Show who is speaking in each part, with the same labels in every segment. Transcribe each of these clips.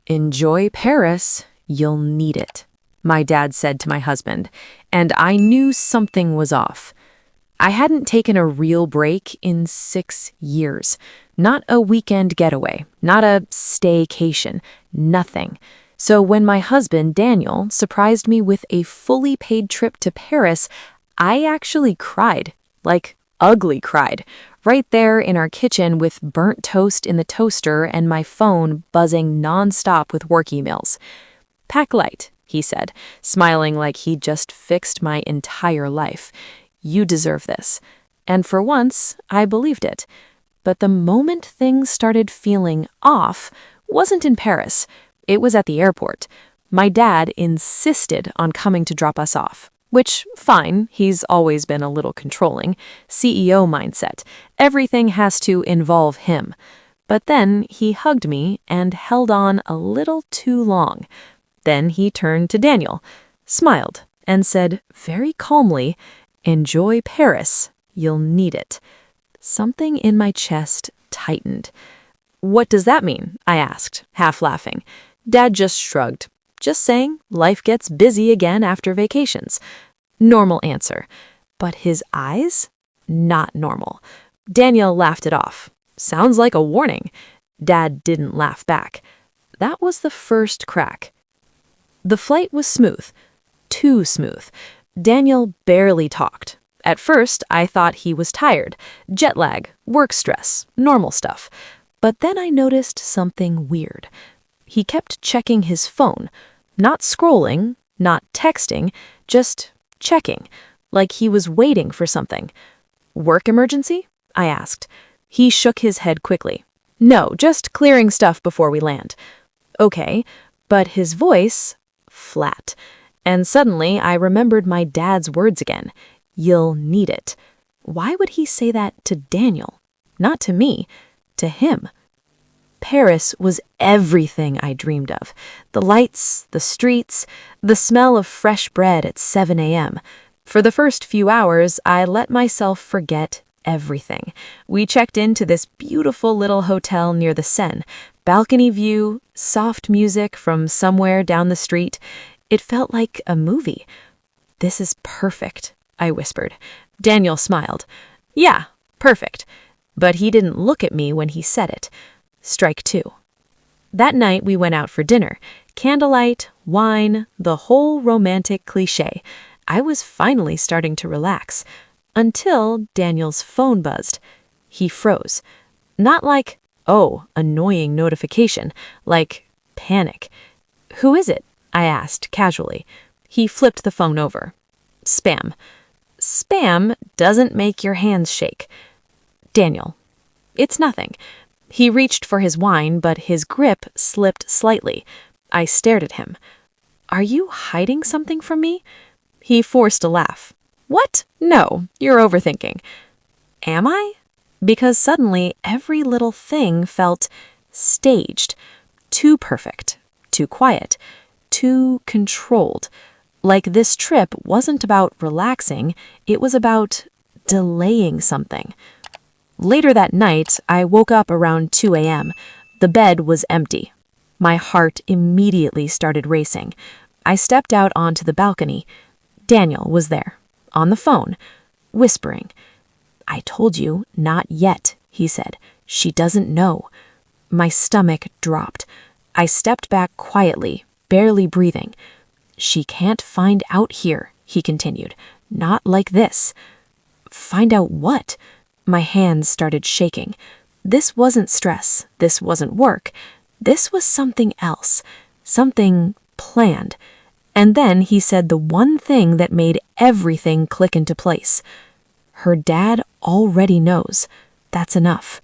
Speaker 1: Enjoy Paris, you'll need it, my dad said to my husband, and I knew something was off. I hadn't taken a real break in 6 years. Not a weekend getaway, not a staycation, nothing. So when my husband, Daniel, surprised me with a fully paid trip to Paris, I actually cried, like ugly cried, right there in our kitchen with burnt toast in the toaster and my phone buzzing nonstop with work emails. "Pack light," he said, smiling like he'd just fixed my entire life. "You deserve this." And for once, I believed it. But the moment things started feeling off wasn't in Paris. It was at the airport. My dad insisted on coming to drop us off. Which, fine, he's always been a little controlling. CEO mindset. Everything has to involve him. But then he hugged me and held on a little too long. Then he turned to Daniel, smiled, and said very calmly, "Enjoy Paris. You'll need it." Something in my chest tightened. "What does that mean?" I asked, half laughing. Dad just shrugged. "Just saying, life gets busy again after vacations." Normal answer. But his eyes? Not normal. Daniel laughed it off. "Sounds like a warning." Dad didn't laugh back. That was the first crack. The flight was smooth. Too smooth. Daniel barely talked. At first, I thought he was tired. Jet lag, work stress, normal stuff. But then I noticed something weird. He kept checking his phone. Not scrolling, not texting, just checking, like he was waiting for something. "Work emergency?" I asked. He shook his head quickly. "No, just clearing stuff before we land." Okay, but his voice, flat. And suddenly I remembered my dad's words again. "You'll need it." Why would he say that to Daniel? Not to me, to him. Paris was everything I dreamed of. The lights, the streets, the smell of fresh bread at 7 a.m. For the first few hours, I let myself forget everything. We checked into this beautiful little hotel near the Seine. Balcony view, soft music from somewhere down the street. It felt like a movie. "This is perfect," I whispered. Daniel smiled. "Yeah, perfect." But he didn't look at me when he said it. Strike two. That night we went out for dinner. Candlelight, wine, the whole romantic cliché. I was finally starting to relax. Until Daniel's phone buzzed. He froze. Not like, oh, annoying notification. Like panic. "Who is it?" I asked casually. He flipped the phone over. "Spam." Spam doesn't make your hands shake. "Daniel." "It's nothing." He reached for his wine, but his grip slipped slightly. I stared at him. "Are you hiding something from me?" He forced a laugh. "What? No, you're overthinking." Am I? Because suddenly every little thing felt staged. Too perfect. Too quiet. Too controlled. Like this trip wasn't about relaxing, it was about delaying something. Later that night, I woke up around 2 a.m. The bed was empty. My heart immediately started racing. I stepped out onto the balcony. Daniel was there, on the phone, whispering. "I told you, not yet," he said. "She doesn't know." My stomach dropped. I stepped back quietly, barely breathing. "She can't find out here," he continued. "Not like this." Find out what? My hands started shaking. This wasn't stress. This wasn't work. This was something else. Something planned. And then he said the one thing that made everything click into place. "Her dad already knows. That's enough."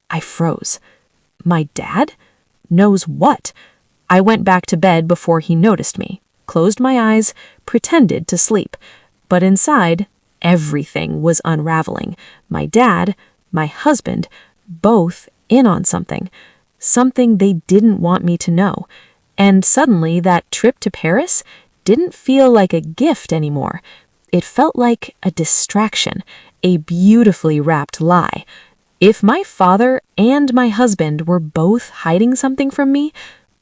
Speaker 1: I froze. My dad? Knows what? I went back to bed before he noticed me, closed my eyes, pretended to sleep. But inside, everything was unraveling. My dad, my husband, both in on something. Something they didn't want me to know. And suddenly that trip to Paris didn't feel like a gift anymore. It felt like a distraction, a beautifully wrapped lie. If my father and my husband were both hiding something from me,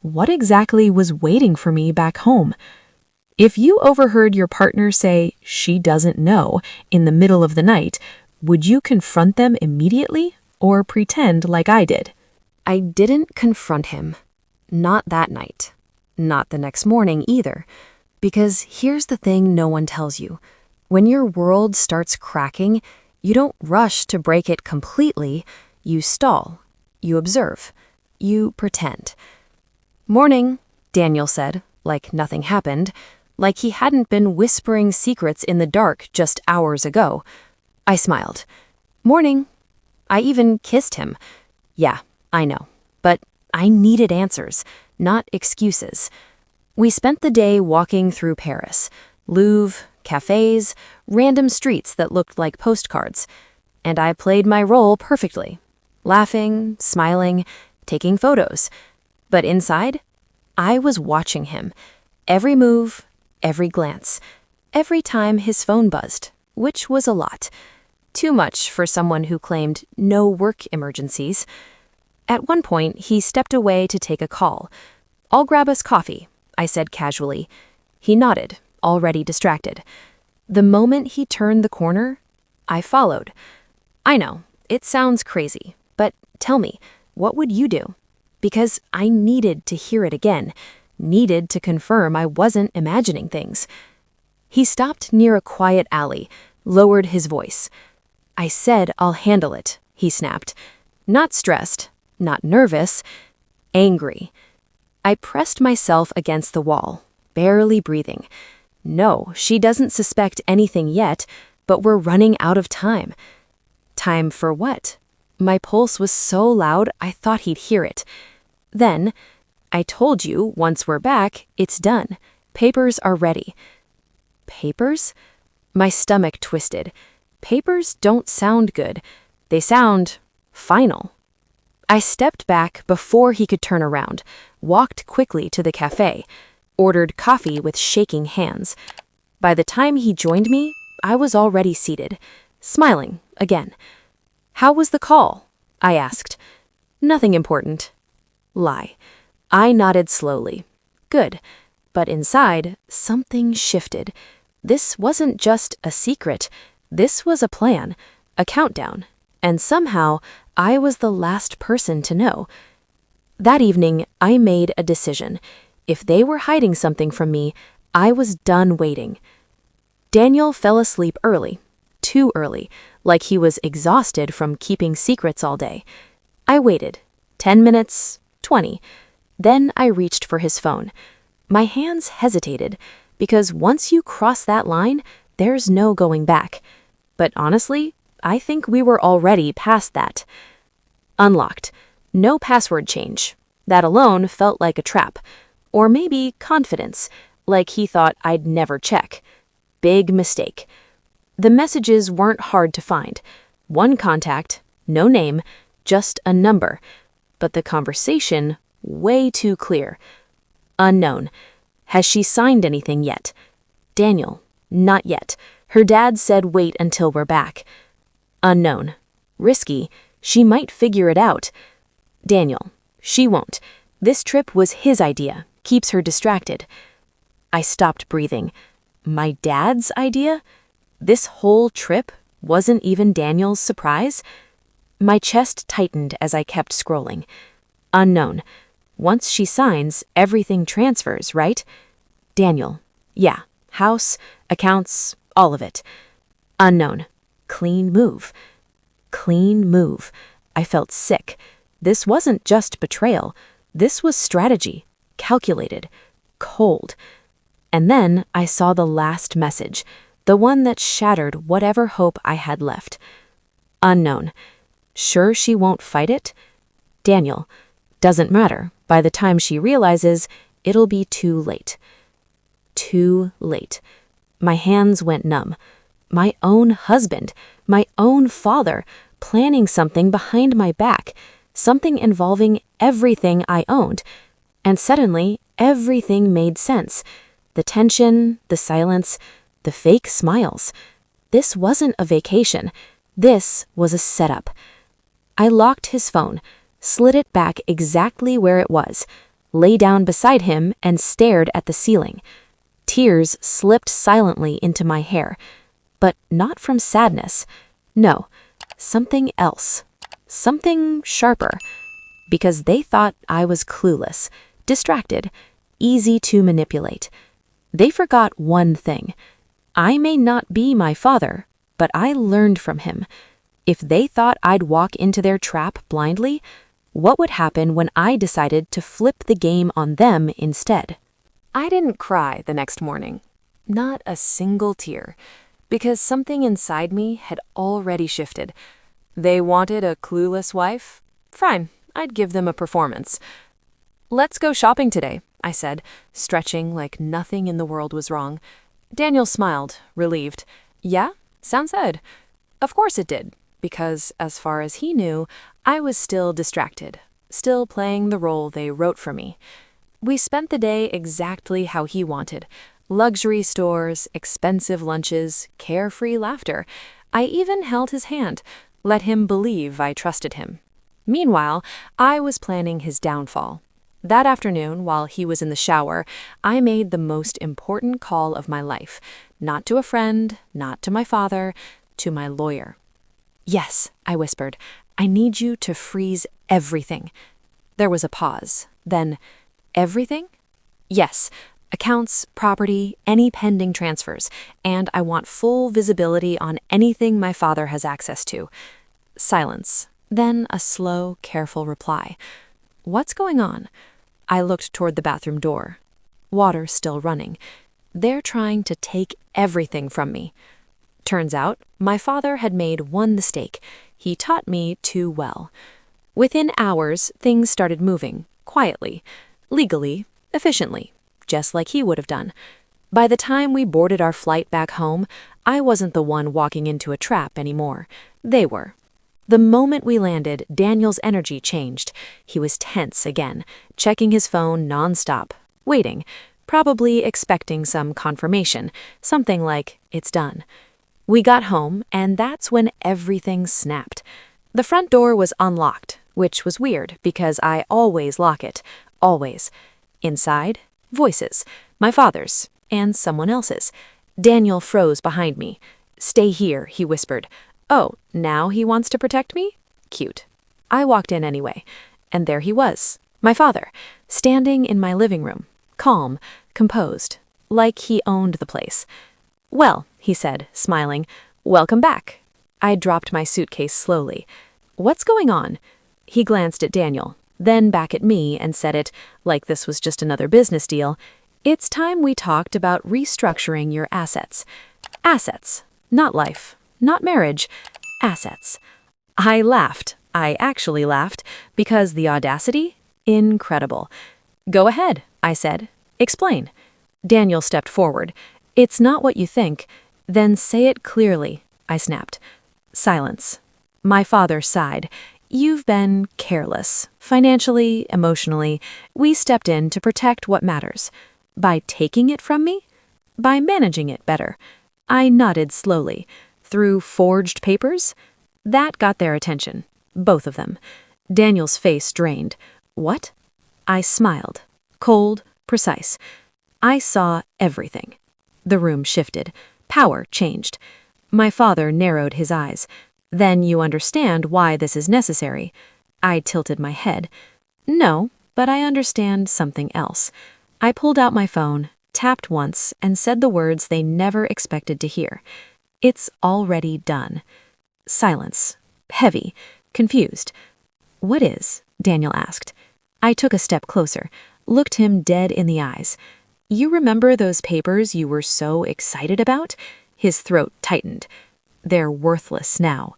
Speaker 1: What exactly was waiting for me back home? If you overheard your partner say she doesn't know in the middle of the night, would you confront them immediately or pretend like I did? I didn't confront him. Not that night. Not the next morning either. Because here's the thing no one tells you. When your world starts cracking, you don't rush to break it completely. You stall. You observe. You pretend. "Morning," Daniel said, like nothing happened, like he hadn't been whispering secrets in the dark just hours ago. I smiled. "Morning." I even kissed him. Yeah, I know. But I needed answers, not excuses. We spent the day walking through Paris, Louvre, cafes, random streets that looked like postcards. And I played my role perfectly. Laughing, smiling, taking photos. But inside, I was watching him. Every move, every glance, every time his phone buzzed, which was a lot. Too much for someone who claimed no work emergencies. At one point, he stepped away to take a call. "I'll grab us coffee," I said casually. He nodded, already distracted. The moment he turned the corner, I followed. I know, it sounds crazy, but tell me, what would you do? Because I needed to hear it again, needed to confirm I wasn't imagining things. He stopped near a quiet alley, lowered his voice. "I said I'll handle it," he snapped. Not stressed, not nervous, angry. I pressed myself against the wall, barely breathing. No, she doesn't suspect anything yet, but we're running out of time. Time for what? My pulse was so loud I thought he'd hear it. Then, "I told you, once we're back, it's done. Papers are ready." Papers? My stomach twisted. Papers don't sound good. They sound final. I stepped back before he could turn around, walked quickly to the cafe, ordered coffee with shaking hands. By the time he joined me, I was already seated, smiling again. "How was the call?" I asked. "Nothing important." Lie. I nodded slowly. Good. But inside, something shifted. This wasn't just a secret. This was a plan, a countdown. And somehow, I was the last person to know. That evening, I made a decision. If they were hiding something from me, I was done waiting. Daniel fell asleep early. Too early, like he was exhausted from keeping secrets all day. I waited. 10 minutes, 20. Then I reached for his phone. My hands hesitated, because once you cross that line, there's no going back. But honestly, I think we were already past that. Unlocked. No password change. That alone felt like a trap. Or maybe confidence, like he thought I'd never check. Big mistake. The messages weren't hard to find. One contact, no name, just a number. But the conversation, way too clear. Unknown. Has she signed anything yet? Daniel, not yet. Her dad said wait until we're back. Unknown. Risky. She might figure it out. Daniel, she won't. This trip was his idea. Keeps her distracted. I stopped breathing. My dad's idea? This whole trip wasn't even Daniel's surprise? My chest tightened as I kept scrolling. Unknown. Once she signs, everything transfers, right? Daniel. Yeah. House, accounts, all of it. Unknown. Clean move. Clean move. I felt sick. This wasn't just betrayal. This was strategy. Calculated. Cold. And then I saw the last message, the one that shattered whatever hope I had left. Unknown. Sure she won't fight it? Daniel. Doesn't matter. By the time she realizes, it'll be too late. Too late. My hands went numb. My own husband, my own father, planning something behind my back, something involving everything I owned. And suddenly, everything made sense. The tension, the silence, the fake smiles. This wasn't a vacation. This was a setup. I locked his phone, slid it back exactly where it was. lay down beside him, and stared at the ceiling. Tears slipped silently into my hair, but not from sadness. No, something else. Something sharper. Because they thought I was clueless, distracted, easy to manipulate. They forgot one thing. I may not be my father, but I learned from him. If they thought I'd walk into their trap blindly, what would happen when I decided to flip the game on them instead? I didn't cry the next morning. Not a single tear. Because something inside me had already shifted. They wanted a clueless wife? Fine, I'd give them a performance. Let's go shopping today, I said, stretching like nothing in the world was wrong. Daniel smiled, relieved. Yeah, sounds good. Of course it did, because as far as he knew, I was still distracted, still playing the role they wrote for me. We spent the day exactly how he wanted. Luxury stores, expensive lunches, carefree laughter. I even held his hand, let him believe I trusted him. Meanwhile, I was planning his downfall. That afternoon, while he was in the shower, I made the most important call of my life. Not to a friend, not to my father, to my lawyer. Yes, I whispered, I need you to freeze everything. There was a pause. Then, everything? Yes. Accounts, property, any pending transfers, and I want full visibility on anything my father has access to. Silence, then a slow, careful reply. What's going on? I looked toward the bathroom door. Water still running. They're trying to take everything from me. Turns out, my father had made one mistake. He taught me too well. Within hours, things started moving, quietly, legally, efficiently. Just like he would have done. By the time we boarded our flight back home, I wasn't the one walking into a trap anymore. They were. The moment we landed, Daniel's energy changed. He was tense again, checking his phone nonstop, waiting, probably expecting some confirmation, something like, it's done. We got home, and that's when everything snapped. The front door was unlocked, which was weird because I always lock it, always. Inside, voices, my father's, and someone else's. Daniel froze behind me. Stay here, he whispered. Oh, now he wants to protect me? Cute. I walked in anyway, and there he was, my father, standing in my living room, calm, composed, like he owned the place. Well, he said, smiling, welcome back. I dropped my suitcase slowly. What's going on? He glanced at Daniel, then back at me and said it like this was just another business deal. It's time we talked about restructuring your assets. Assets, not life, not marriage, assets. I laughed. I actually laughed because the audacity? Incredible. Go ahead, I said. Explain. Daniel stepped forward. It's not what you think. Then say it clearly, I snapped. Silence. My father sighed. You've been careless. Financially, emotionally, we stepped in to protect what matters. By taking it from me? By managing it better. I nodded slowly. Through forged papers? That got their attention. Both of them. Daniel's face drained. What? I smiled. Cold, precise. I saw everything. The room shifted. Power changed. My father narrowed his eyes. Then you understand why this is necessary. I tilted my head. No, but I understand something else. I pulled out my phone, tapped once, and said the words they never expected to hear. It's already done. Silence. Heavy. Confused. What is? Daniel asked. I took a step closer, looked him dead in the eyes. You remember those papers you were so excited about? His throat tightened. They're worthless now.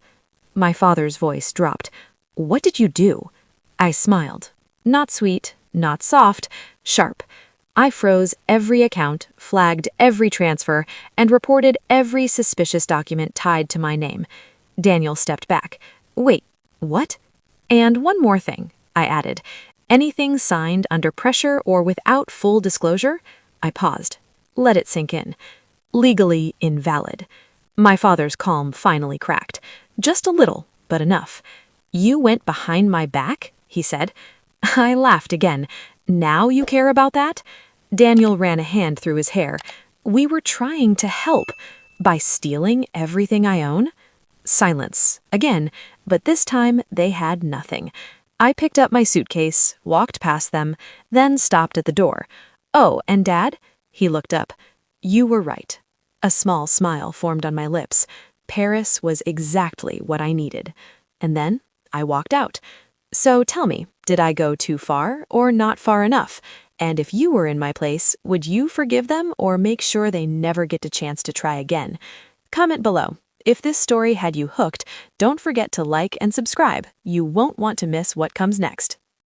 Speaker 1: My father's voice dropped. What did you do? I smiled. Not sweet, not soft, sharp. I froze every account, flagged every transfer, and reported every suspicious document tied to my name. Daniel stepped back. Wait, what? And one more thing, I added. Anything signed under pressure or without full disclosure? I paused. Let it sink in. Legally invalid. My father's calm finally cracked. Just a little, but enough. You went behind my back, he said. I laughed again. Now you care about that? Daniel ran a hand through his hair. We were trying to help. By stealing everything I own? Silence. Again, but this time they had nothing. I picked up my suitcase, walked past them, then stopped at the door. Oh, and Dad? He looked up. You were right. A small smile formed on my lips. Paris was exactly what I needed. And then I walked out. So tell me, did I go too far or not far enough? And if you were in my place, would you forgive them or make sure they never get a chance to try again? Comment below. If this story had you hooked, don't forget to like and subscribe. You won't want to miss what comes next.